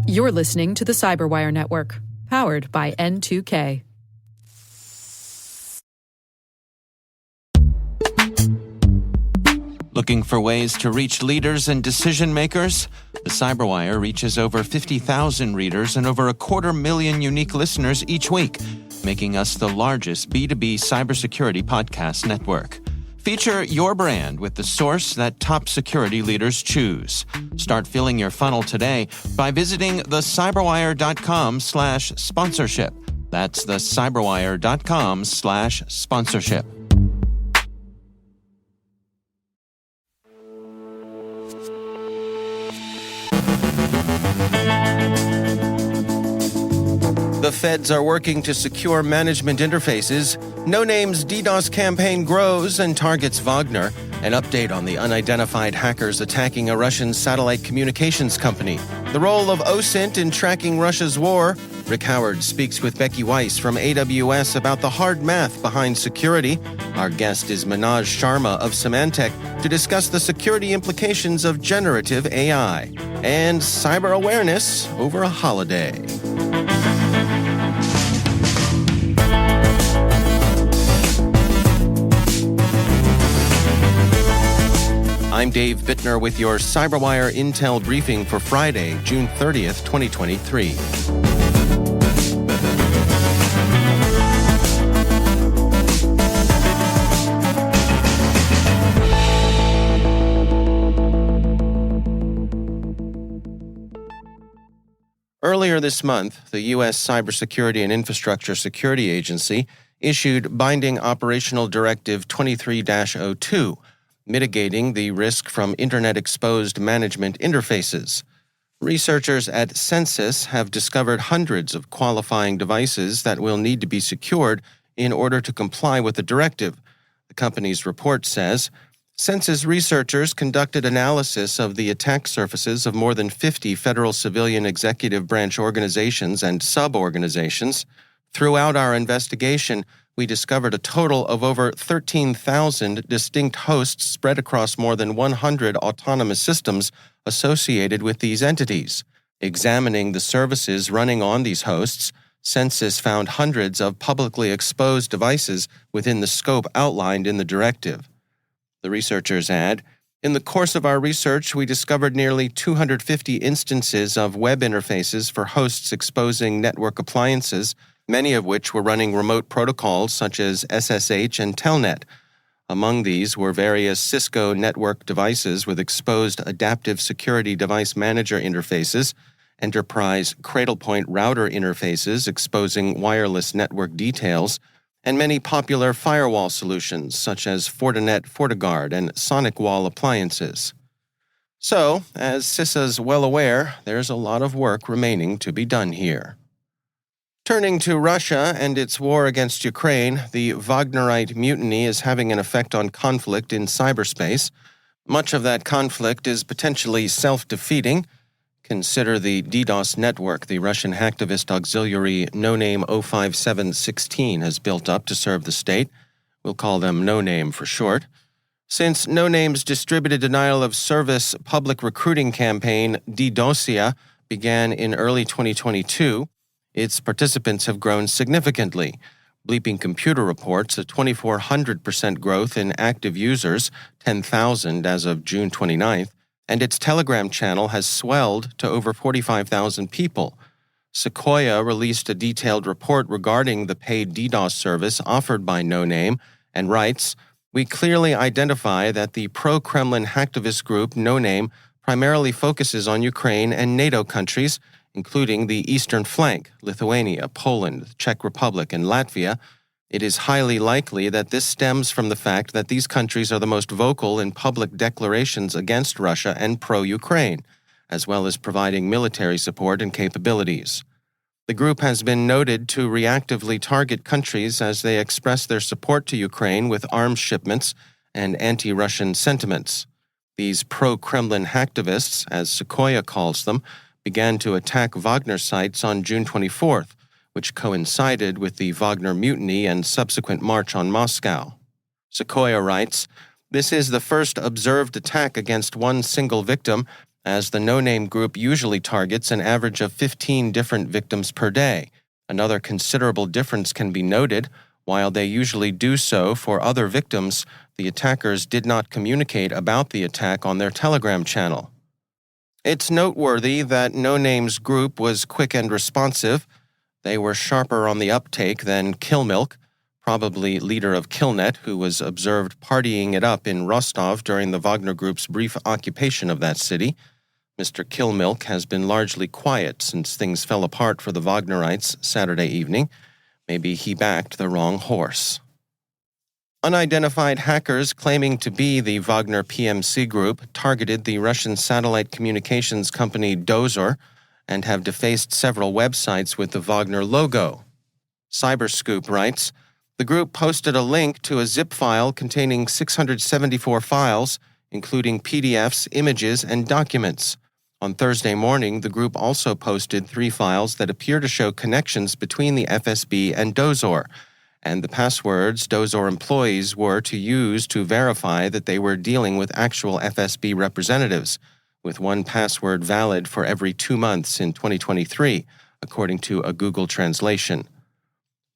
You're listening to the CyberWire Network, powered by N2K. Looking for ways to reach leaders and decision makers? The CyberWire reaches over 50,000 readers and over 250,000 unique listeners each week, making us the largest B2B cybersecurity podcast network. Feature your brand with the source that top security leaders choose. Start filling your funnel today by visiting thecyberwire.com/sponsorship. That's thecyberwire.com/sponsorship. The feds are working to secure management interfaces. No Name's DDoS campaign grows and targets Wagner. An update on the unidentified hackers attacking a Russian satellite communications company. The role of OSINT in tracking Russia's war. Rick Howard speaks with Becky Weiss from AWS about the hard math behind security. Our guest is Manoj Sharma of Symantec to discuss the security implications of generative AI and cyber awareness over a holiday. I'm Dave Bittner with your CyberWire Intel briefing for Friday, June 30th, 2023. Earlier this month, the U.S. Cybersecurity and Infrastructure Security Agency issued Binding Operational Directive 23-02, mitigating the risk from Internet-exposed management interfaces. Researchers at Census have discovered hundreds of qualifying devices that will need to be secured in order to comply with the directive. The company's report says, Census researchers conducted analysis of the attack surfaces of more than 50 federal civilian executive branch organizations and sub-organizations. Throughout our investigation, we discovered a total of over 13,000 distinct hosts spread across more than 100 autonomous systems associated with these entities. Examining the services running on these hosts, Census found hundreds of publicly exposed devices within the scope outlined in the directive. The researchers add, in the course of our research, we discovered nearly 250 instances of web interfaces for hosts exposing network appliances, many of which were running remote protocols such as SSH and Telnet. Among these were various Cisco network devices with exposed Adaptive Security Device Manager interfaces, enterprise Cradlepoint router interfaces exposing wireless network details, and many popular firewall solutions such as Fortinet FortiGuard and SonicWall appliances. So, as CISA's well aware, there's a lot of work remaining to be done here. Turning to Russia and its war against Ukraine, the Wagnerite mutiny is having an effect on conflict in cyberspace. Much of that conflict is potentially self-defeating. Consider the DDoS network the Russian hacktivist auxiliary No Name 05716 has built up to serve the state. We'll call them No Name for short. Since No Name's distributed denial of service public recruiting campaign, DDoSia, began in early 2022, its participants have grown significantly. Bleeping Computer reports a 2,400% growth in active users, 10,000 as of June 29th, and its Telegram channel has swelled to over 45,000 people. Sequoia released a detailed report regarding the paid DDoS service offered by No Name and writes, we clearly identify that the pro-Kremlin hacktivist group No Name primarily focuses on Ukraine and NATO countries, including the eastern flank, Lithuania, Poland, the Czech Republic, and Latvia. It is highly likely that this stems from the fact that these countries are the most vocal in public declarations against Russia and pro-Ukraine, as well as providing military support and capabilities. The group has been noted to reactively target countries as they express their support to Ukraine with arms shipments and anti-Russian sentiments. These pro-Kremlin hacktivists, as Sequoia calls them, began to attack Wagner sites on June 24th, which coincided with the Wagner mutiny and subsequent march on Moscow. Sequoia writes, "This is the first observed attack against one single victim, as the no-name group usually targets an average of 15 different victims per day. Another considerable difference can be noted. While they usually do so for other victims, the attackers did not communicate about the attack on their Telegram channel. It's noteworthy that No Name's group was quick and responsive. They were sharper on the uptake than Killmilk, probably leader of Killnet, who was observed partying it up in Rostov during the Wagner Group's brief occupation of that city. Mr. Killmilk has been largely quiet since things fell apart for the Wagnerites Saturday evening. Maybe he backed the wrong horse. Unidentified hackers claiming to be the Wagner PMC group targeted the Russian satellite communications company Dozor and have defaced several websites with the Wagner logo. Cyberscoop writes, the group posted a link to a zip file containing 674 files, including PDFs, images, and documents. On Thursday morning, the group also posted 3 files that appear to show connections between the FSB and Dozor, and the passwords Dozor employees were to use to verify that they were dealing with actual FSB representatives, with one password valid for every 2 months in 2023, according to a Google translation.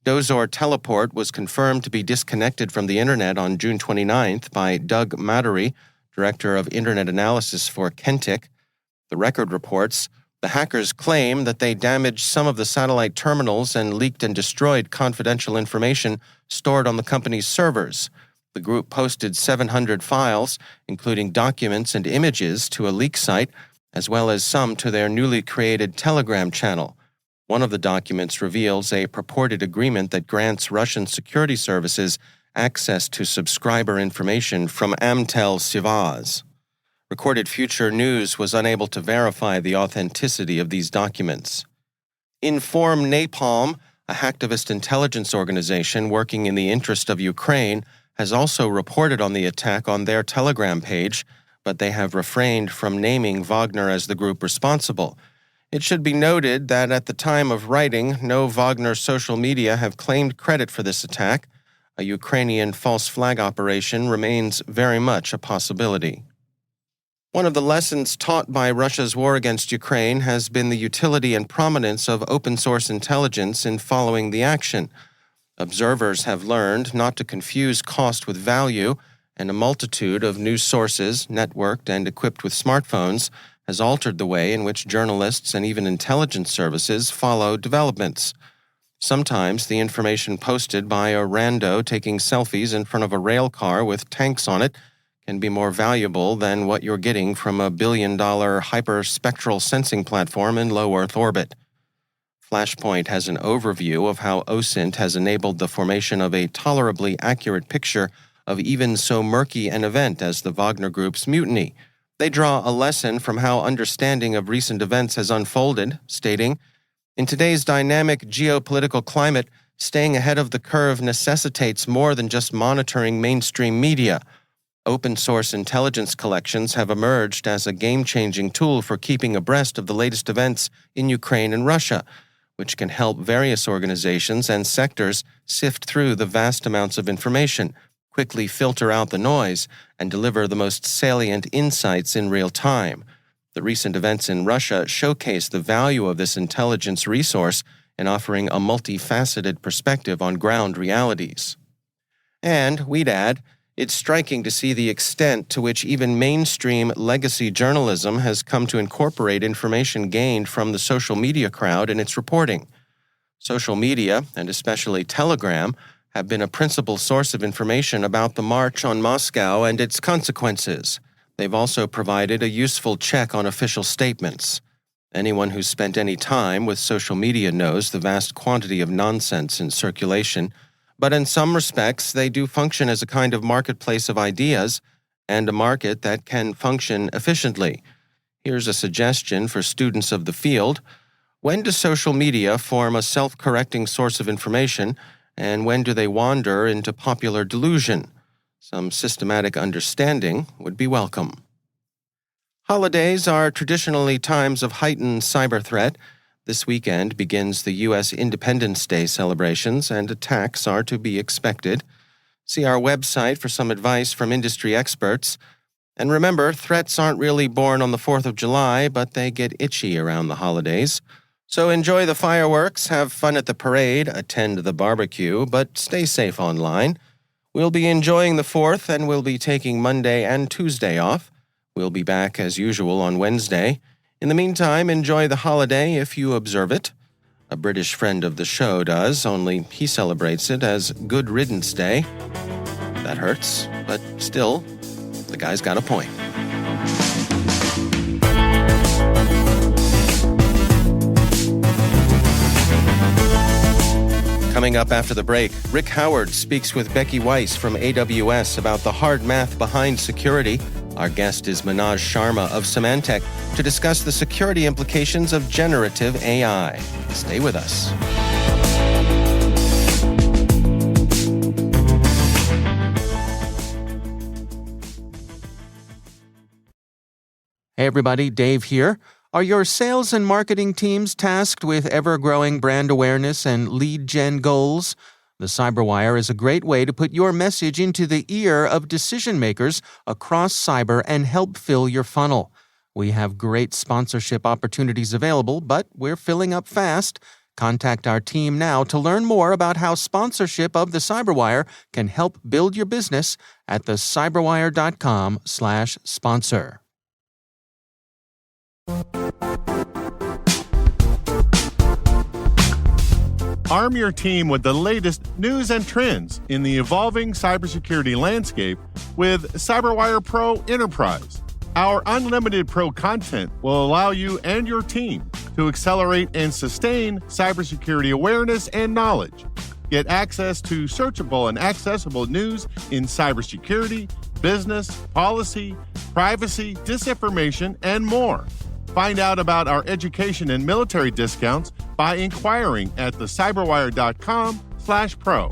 Dozor Teleport was confirmed to be disconnected from the Internet on June 29th by Doug Mattery, Director of Internet Analysis for Kentic. The record reports, the hackers claim that they damaged some of the satellite terminals and leaked and destroyed confidential information stored on the company's servers. The group posted 700 files, including documents and images, to a leak site, as well as some to their newly created Telegram channel. One of the documents reveals a purported agreement that grants Russian security services access to subscriber information from Amtel Sivaz. Recorded Future News was unable to verify the authenticity of these documents. Inform Napalm, a hacktivist intelligence organization working in the interest of Ukraine, has also reported on the attack on their Telegram page, but they have refrained from naming Wagner as the group responsible. It should be noted that at the time of writing, no Wagner social media have claimed credit for this attack. A Ukrainian false flag operation remains very much a possibility. One of the lessons taught by Russia's war against Ukraine has been the utility and prominence of open-source intelligence in following the action. Observers have learned not to confuse cost with value, and a multitude of news sources, networked and equipped with smartphones, has altered the way in which journalists and even intelligence services follow developments. Sometimes the information posted by a rando taking selfies in front of a rail car with tanks on it can be more valuable than what you're getting from a billion-dollar hyperspectral sensing platform in low Earth orbit. Flashpoint has an overview of how OSINT has enabled the formation of a tolerably accurate picture of even so murky an event as the Wagner Group's mutiny. They draw a lesson from how understanding of recent events has unfolded, stating, "In today's dynamic geopolitical climate, staying ahead of the curve necessitates more than just monitoring mainstream media. Open-source intelligence collections have emerged as a game-changing tool for keeping abreast of the latest events in Ukraine and Russia, which can help various organizations and sectors sift through the vast amounts of information, quickly filter out the noise, and deliver the most salient insights in real time. The recent events in Russia showcase the value of this intelligence resource in offering a multifaceted perspective on ground realities." And, we'd add, it's striking to see the extent to which even mainstream legacy journalism has come to incorporate information gained from the social media crowd in its reporting. Social media, and especially Telegram, have been a principal source of information about the march on Moscow and its consequences. They've also provided a useful check on official statements. Anyone who's spent any time with social media knows the vast quantity of nonsense in circulation, but in some respects they do function as a kind of marketplace of ideas, and a market that can function efficiently. Here's a suggestion for students of the field. When does social media form a self-correcting source of information, and when do they wander into popular delusion? Some systematic understanding would be welcome. Holidays are traditionally times of heightened cyber threat. This weekend begins the U.S. Independence Day celebrations, and attacks are to be expected. See our website for some advice from industry experts. And remember, threats aren't really born on the 4th of July, but they get itchy around the holidays. So enjoy the fireworks, have fun at the parade, attend the barbecue, but stay safe online. We'll be enjoying the 4th, and we'll be taking Monday and Tuesday off. We'll be back as usual on Wednesday. In the meantime, enjoy the holiday if you observe it. A British friend of the show does, only he celebrates it as Good Riddance Day. That hurts, but still, the guy's got a point. Coming up after the break, Rick Howard speaks with Becky Weiss from AWS about the hard math behind security. Our guest is Manoj Sharma of Symantec to discuss the security implications of generative AI. Stay with us. Hey everybody, Dave here. Are your sales and marketing teams tasked with ever-growing brand awareness and lead gen goals? The CyberWire is a great way to put your message into the ear of decision-makers across cyber and help fill your funnel. We have great sponsorship opportunities available, but we're filling up fast. Contact our team now to learn more about how sponsorship of the CyberWire can help build your business at thecyberwire.com/sponsor. Arm your team with the latest news and trends in the evolving cybersecurity landscape with CyberWire Pro Enterprise. Our unlimited Pro content will allow you and your team to accelerate and sustain cybersecurity awareness and knowledge. Get access to searchable and accessible news in cybersecurity, business, policy, privacy, disinformation, and more. Find out about our education and military discounts by inquiring at thecyberwire.com/pro.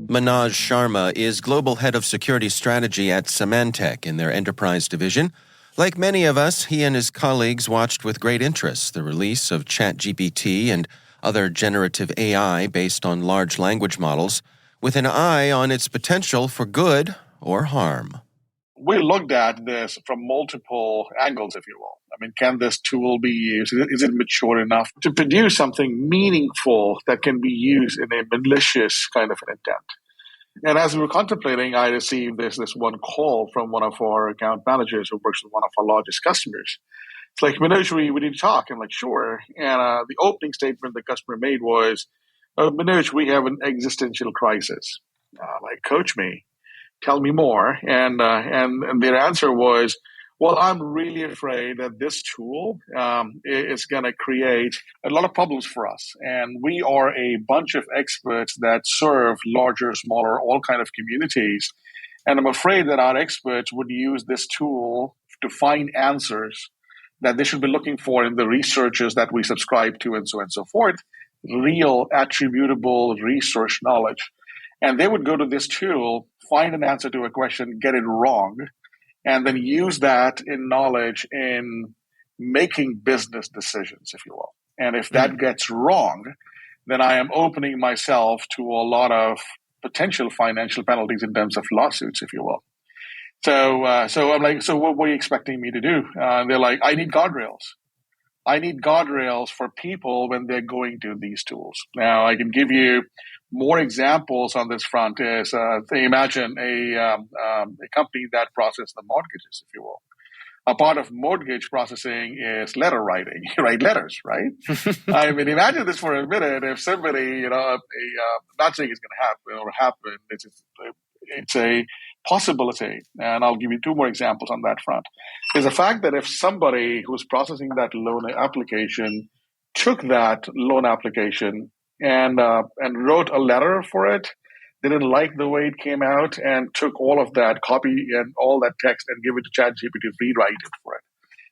Manoj Sharma is Global Head of Security Strategy at Symantec in their Enterprise Division. Like many of us, he and his colleagues watched with great interest the release of ChatGPT and other generative AI based on large language models, with an eye on its potential for good or harm. We looked at this from multiple angles, if you will. I mean, can this tool be used? Is it mature enough to produce something meaningful that can be used in a malicious kind of an intent? And as we were contemplating, I received this one call from one of our account managers who works with one of our largest customers. It's like, Manoj, we need to talk. I'm like, sure. And the opening statement the customer made was, Manoj, we have an existential crisis. Like, coach me. Tell me more. And their answer was, well, I'm really afraid that this tool is going to create a lot of problems for us. And we are a bunch of experts that serve larger, smaller, all kind of communities. And I'm afraid that our experts would use this tool to find answers that they should be looking for in the researchers that we subscribe to and so on and so forth, real attributable research knowledge. And they would go to this tool, find an answer to a question, get it wrong, and then use that in knowledge in making business decisions, if you will. And if that gets wrong, then I am opening myself to a lot of potential financial penalties in terms of lawsuits, if you will. So I'm like, so what are you expecting me to do? They're like, I need guardrails. I need guardrails for people when they're going to these tools. Now, I can give you more examples on this front. Is imagine a company that processes the mortgages, if you will. A part of mortgage processing is letter writing. You write letters, right? I mean, imagine this for a minute. If somebody, not saying it's going to happen or happen, it's a possibility. And I'll give you two more examples on that front. Is the fact that if somebody who's processing that loan application took that loan application and wrote a letter for it, they didn't like the way it came out and took all of that copy and all that text and give it to ChatGPT to rewrite it for it.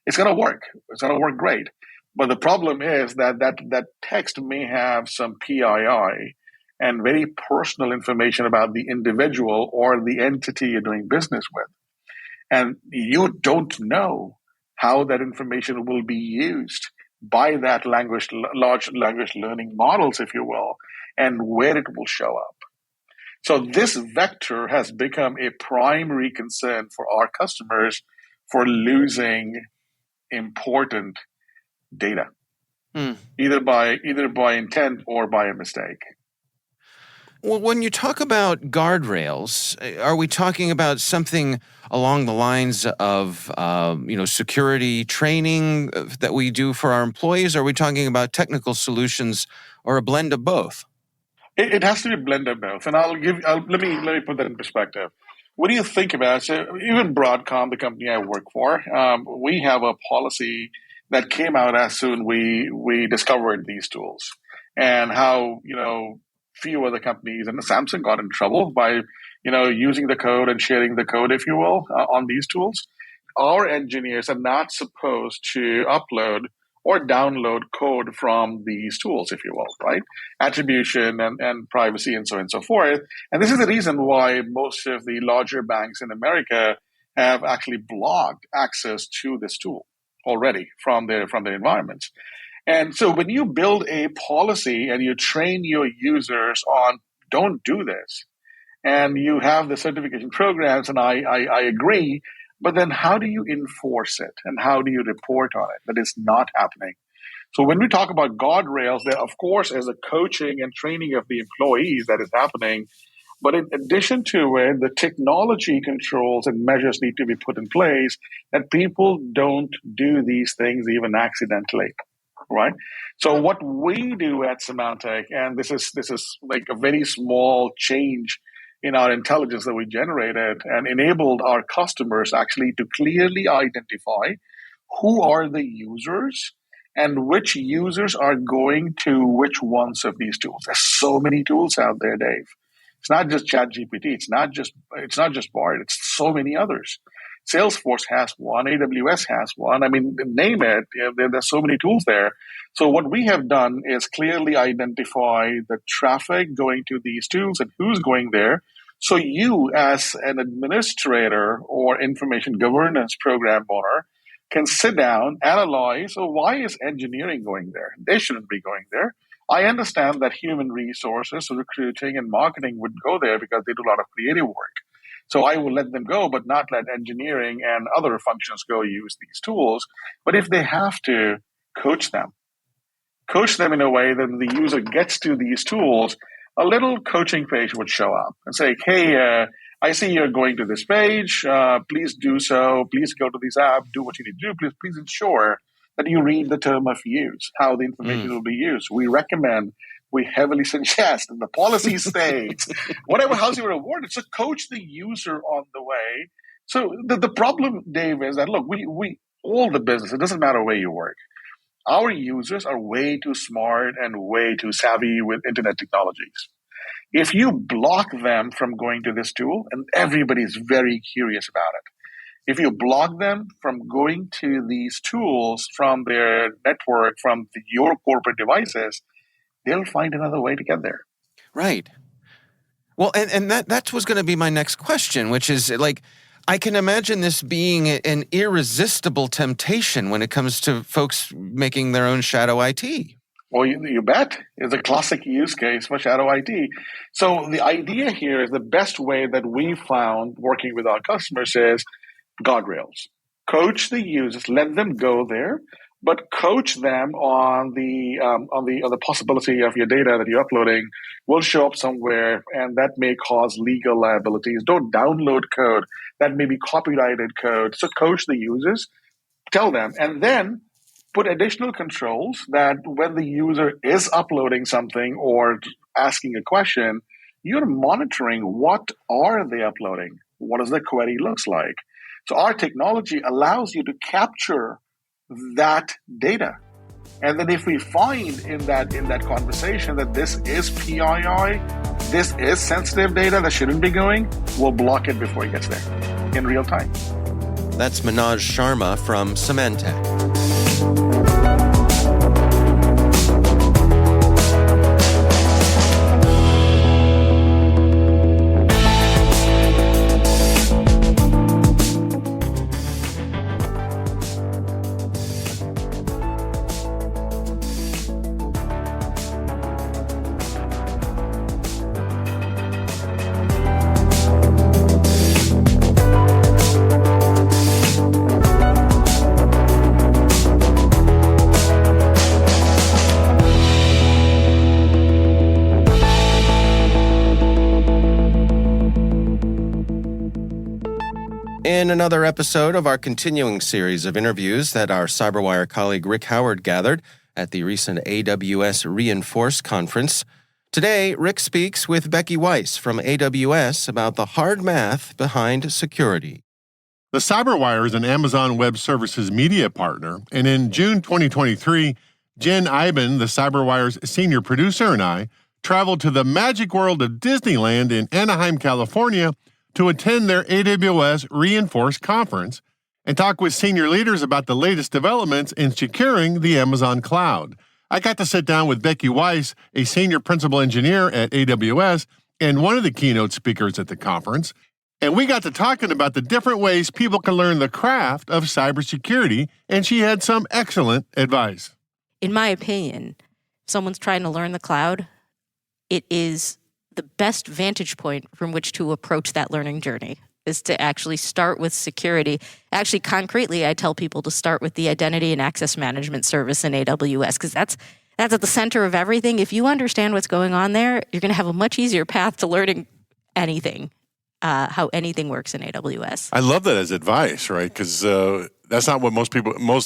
It's going to work. It's going to work great. But the problem is that text may have some PII and very personal information about the individual or the entity you're doing business with. And you don't know how that information will be used by that large language learning models, if you will, and where it will show up. So this vector has become a primary concern for our customers for losing important data, either by intent or by a mistake. Well, when you talk about guardrails, are we talking about something along the lines of, security training that we do for our employees? Or are we talking about technical solutions or a blend of both? It has to be a blend of both, and let me put that in perspective. What do you think about it? So even Broadcom, the company I work for, we have a policy that came out as soon we discovered these tools, and how few other companies, and Samsung got in trouble by using the code and sharing the code, if you will, on these tools. Our engineers are not supposed to upload or download code from these tools, if you will, right? Attribution and privacy and so on and so forth. And this is the reason why most of the larger banks in America have actually blocked access to this tool already from their environments. And so when you build a policy and you train your users on don't do this, and you have the certification programs, and I agree, but then how do you enforce it and how do you report on it that it's not happening? So when we talk about guardrails, there of course is a coaching and training of the employees that is happening. But in addition to it, the technology controls and measures need to be put in place that people don't do these things even accidentally, right? So what we do at Symantec, and this is like a very small change in our intelligence that we generated and enabled our customers actually to clearly identify who are the users and which users are going to which ones of these tools. There's so many tools out there, Dave. It's not just ChatGPT. It's not just Bard. It's so many others. Salesforce has one. AWS has one. I mean, name it. There's so many tools there. So what we have done is clearly identify the traffic going to these tools and who's going there. So you, as an administrator or information governance program owner, can sit down, analyze, why is engineering going there? They shouldn't be going there. I understand that human resources, recruiting and marketing would go there because they do a lot of creative work. So I will let them go, but not let engineering and other functions go use these tools. But if they have to, coach them in a way that the user gets to these tools. A little coaching page would show up and say, hey, I see you're going to this page. Please do so. Please go to this app. Do what you need to do. Please ensure that you read the term of use, how the information will be used. We recommend, we heavily suggest, and the policy states, whatever house you were awarded. So coach the user on the way. So the problem, Dave, is that, look, we all the business, it doesn't matter where you work. Our users are way too smart and way too savvy with internet technologies. If you block them from going to this tool, and everybody's very curious about it, if you block them from going to these tools from their network, from your corporate devices, they'll find another way to get there. Right. Well, and that was going to be my next question, which is like, I can imagine this being an irresistible temptation when it comes to folks making their own shadow IT. Well, you bet. It's a classic use case for shadow IT. So the idea here is the best way that we found working with our customers is guardrails. Coach the users, let them go there, but coach them on the possibility of your data that you're uploading will show up somewhere, and that may cause legal liabilities. Don't download code that may be copyrighted code. So coach the users, tell them, and then put additional controls that when the user is uploading something or asking a question, you're monitoring what are they uploading, what does the query looks like. So our technology allows you to capture that data. And then if we find in that conversation that this is PII, this is sensitive data that shouldn't be going, we'll block it before it gets there in real time. That's Manoj Sharma from Symantec. In another episode of our continuing series of interviews that our CyberWire colleague Rick Howard gathered at the recent AWS Reinforce conference, today Rick speaks with Becky Weiss from AWS about the hard math behind security. The CyberWire is an Amazon Web Services media partner, and in June 2023, Jen Iben, the CyberWire's senior producer, and I traveled to the magic world of Disneyland in Anaheim, California, to attend their AWS Reinforce conference and talk with senior leaders about the latest developments in securing the Amazon cloud. I got to sit down with Becky Weiss, a senior principal engineer at AWS and one of the keynote speakers at the conference, and we got to talking about the different ways people can learn the craft of cybersecurity, and she had some excellent advice. In my opinion, if someone's trying to learn the cloud, it is the best vantage point from which to approach that learning journey is to actually start with security. Actually, concretely, I tell people to start with the identity and access management service in AWS because that's at the center of everything. If you understand what's going on there, you're going to have a much easier path to learning anything, how anything works in AWS. I love that as advice, right? Because that's not what most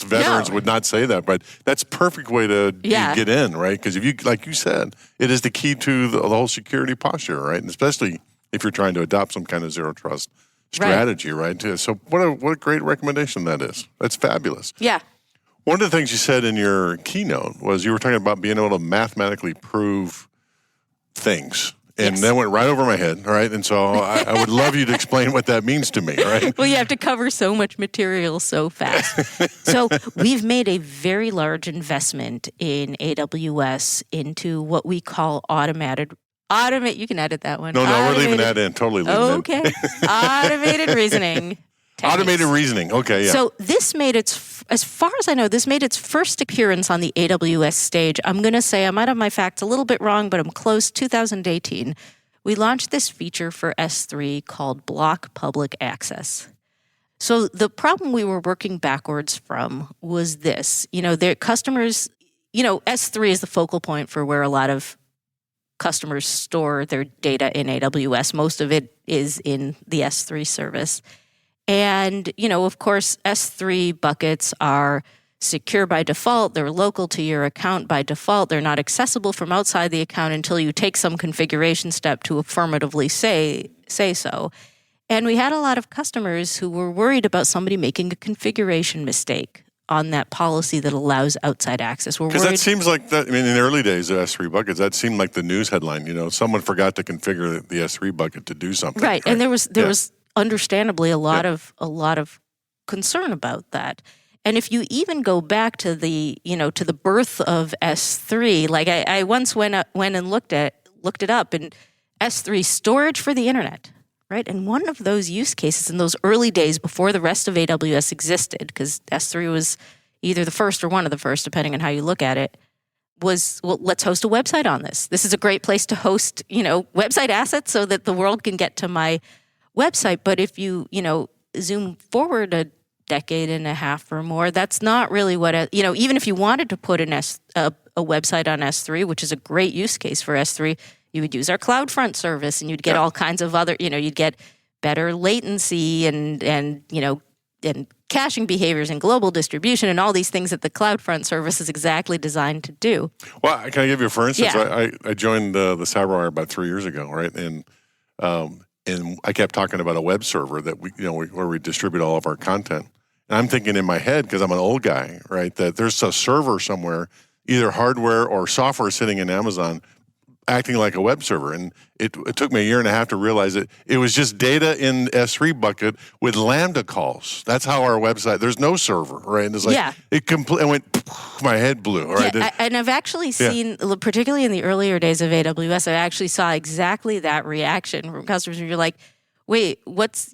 veterans would not say that, but that's a perfect way to get in, right? Because if you, like you said, it is the key to the whole security posture, right? And especially if you're trying to adopt some kind of zero trust strategy, right? So what a great recommendation that is. That's fabulous. Yeah. One of the things you said in your keynote was you were talking about being able to mathematically prove things. And that went right over my head, right? And so I would love you to explain what that means to me, right? Well, you have to cover so much material so fast. So we've made a very large investment in AWS into what we call you can edit that one. No, we're leaving that in. Totally leaving it in. Okay. Automated reasoning. Techniques. Automated reasoning. Okay, yeah. So this made as far as I know, this made its first appearance on the AWS stage. I'm going to say I might have my facts a little bit wrong, but I'm close. 2018, we launched this feature for S3 called Block Public Access. So the problem we were working backwards from was this. Their customers, S3 is the focal point for where a lot of customers store their data in AWS. Most of it is in the S3 service. And, of course, S3 buckets are secure by default. They're local to your account by default. They're not accessible from outside the account until you take some configuration step to affirmatively say so. And we had a lot of customers who were worried about somebody making a configuration mistake on that policy that allows outside access. Because that seems like that. I mean, in the early days of S3 buckets, that seemed like the news headline. Someone forgot to configure the S3 bucket to do something. Right. And there was understandably a lot of concern about that. And if you even go back to the birth of S3, like I once went and looked it up, and S3 storage for the internet, right? And one of those use cases in those early days before the rest of AWS existed, because S3 was either the first or one of the first, depending on how you look at it, was, well, let's host a website on this. This is a great place to host, website assets so that the world can get to my website. But if you, zoom forward a decade and a half or more, that's not really what, even if you wanted to put a website on S3, which is a great use case for S3, you would use our CloudFront service and you'd get all kinds of other, you'd get better latency and caching behaviors and global distribution and all these things that the CloudFront service is exactly designed to do. Well, can I give you, for instance, Yeah. I joined the CyberWire about 3 years ago, right? And I kept talking about a web server that where we distribute all of our content. And I'm thinking in my head, because I'm an old guy, right, that there's a server somewhere, either hardware or software sitting in Amazon, acting like a web server. And it took me a year and a half to realize that it was just data in S3 bucket with Lambda calls. That's how our website, there's no server, right? And it's like, it went, my head blew, right? Yeah, and I've actually seen, particularly in the earlier days of AWS, I actually saw exactly that reaction from customers where you're like, wait, what's,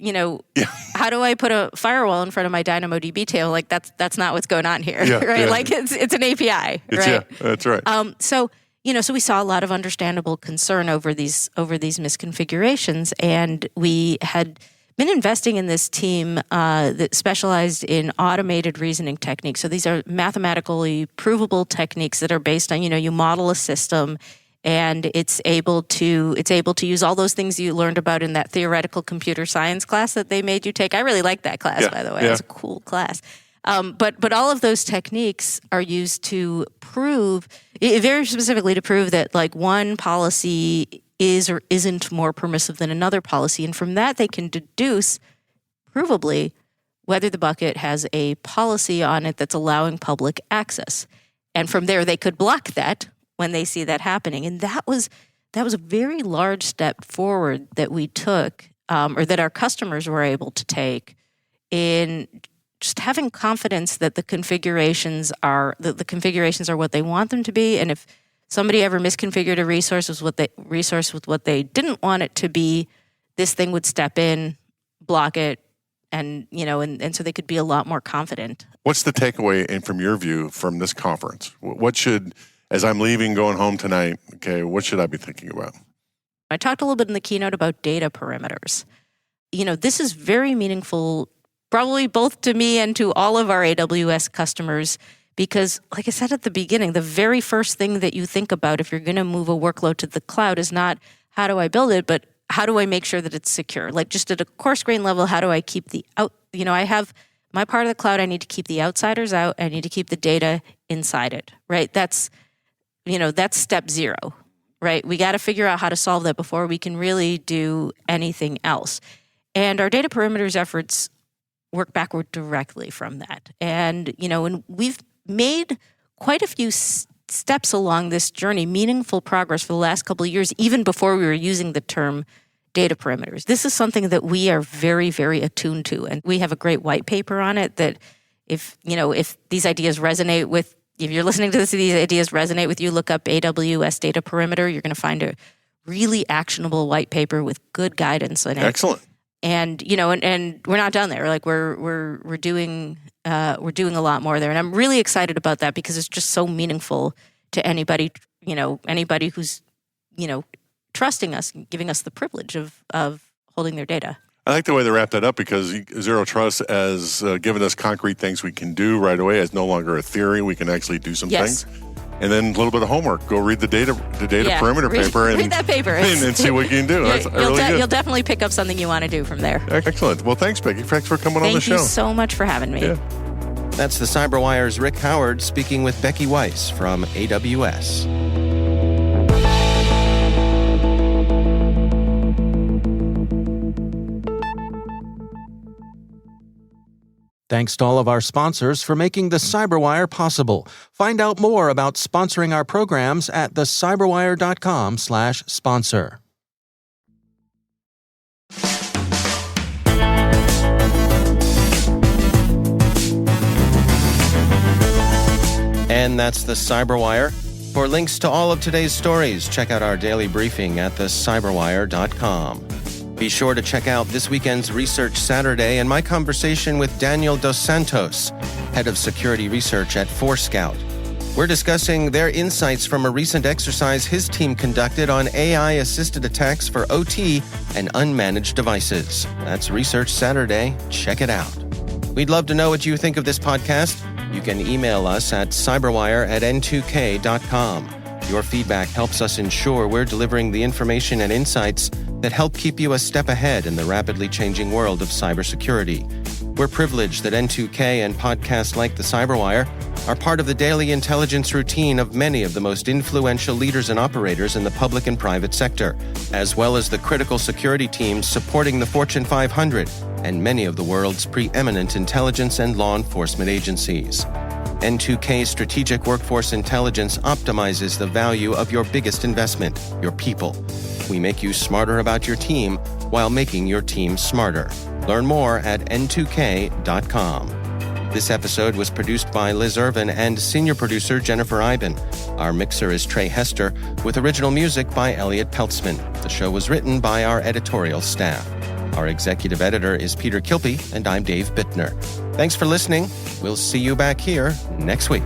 how do I put a firewall in front of my DynamoDB tail? Like, that's not what's going on here, right? Yeah. Like, it's an API, right? Yeah, that's right. So we saw a lot of understandable concern over these misconfigurations, and we had been investing in this team that specialized in automated reasoning techniques. So these are mathematically provable techniques that are based on, you model a system and it's able to use all those things you learned about in that theoretical computer science class that they made you take. I really liked that class, by the way. It was a cool class. But all of those techniques are used to prove, very specifically to prove that like one policy is or isn't more permissive than another policy. And from that, they can deduce, provably, whether the bucket has a policy on it that's allowing public access. And from there, they could block that when they see that happening. And that was a very large step forward that we took, or that our customers were able to take in just having confidence that the configurations are what they want them to be. And if somebody ever misconfigured a resource with what they didn't want it to be, this thing would step in, block it, and so they could be a lot more confident. What's the takeaway, and from your view, from this conference? What should, as I'm leaving, going home tonight, what should I be thinking about? I talked a little bit in the keynote about data perimeters. This is very meaningful, probably both to me and to all of our AWS customers, because, like I said at the beginning, the very first thing that you think about if you're going to move a workload to the cloud is not how do I build it, but how do I make sure that it's secure? Like just at a coarse grain level, how do I keep I have my part of the cloud, I need to keep the outsiders out, I need to keep the data inside it, right? That's step zero, right? We got to figure out how to solve that before we can really do anything else. And our data perimeters efforts work backward directly from that. And, and we've made quite a few steps along this journey, meaningful progress for the last couple of years, even before we were using the term data perimeters. This is something that we are very, very attuned to. And we have a great white paper on it that if these ideas resonate with, if you're listening to this, these ideas resonate with you, look up AWS data perimeter. You're going to find a really actionable white paper with good guidance in it. Excellent. And and we're not done there. Like we're doing a lot more there, and I'm really excited about that because it's just so meaningful to anybody who's trusting us and giving us the privilege of holding their data. I like the way they wrap that up because Zero Trust has given us concrete things we can do right away. It's no longer a theory. We can actually do some things. And then a little bit of homework. Go read the data perimeter paper and read that paper and see what you can do. You'll definitely pick up something you want to do from there. Excellent. Well, thanks, Becky. Thanks for coming on the show. Thank you so much for having me. Yeah. That's the CyberWire's Rick Howard speaking with Becky Weiss from AWS. Thanks to all of our sponsors for making the CyberWire possible. Find out more about sponsoring our programs at thecyberwire.com/sponsor. And that's the CyberWire. For links to all of today's stories, check out our daily briefing at thecyberwire.com. Be sure to check out this weekend's Research Saturday and my conversation with Daniel Dos Santos, head of security research at Forescout. We're discussing their insights from a recent exercise his team conducted on AI-assisted attacks for OT and unmanaged devices. That's Research Saturday. Check it out. We'd love to know what you think of this podcast. You can email us at cyberwire@n2k.com. Your feedback helps us ensure we're delivering the information and insights that help keep you a step ahead in the rapidly changing world of cybersecurity. We're privileged that N2K and podcasts like the CyberWire are part of the daily intelligence routine of many of the most influential leaders and operators in the public and private sector, as well as the critical security teams supporting the Fortune 500 and many of the world's preeminent intelligence and law enforcement agencies. N2K's strategic workforce intelligence optimizes the value of your biggest investment, your people. We make you smarter about your team while making your team smarter. Learn more at n2k.com. This episode was produced by Liz Irvin and senior producer Jennifer Iben. Our mixer is Trey Hester, with original music by Elliot Peltzman. The show was written by our editorial staff. Our executive editor is Peter Kilpie, and I'm Dave Bittner. Thanks for listening. We'll see you back here next week.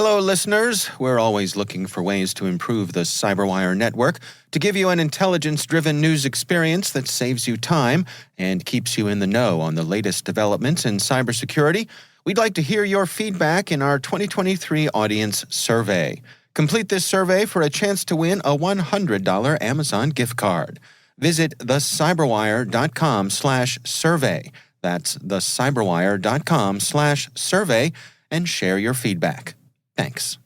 Hello, listeners. We're always looking for ways to improve the CyberWire network to give you an intelligence-driven news experience that saves you time and keeps you in the know on the latest developments in cybersecurity. We'd like to hear your feedback in our 2023 audience survey. Complete this survey for a chance to win a $100 Amazon gift card. Visit thecyberwire.com/survey. That's thecyberwire.com/survey and share your feedback. Thanks.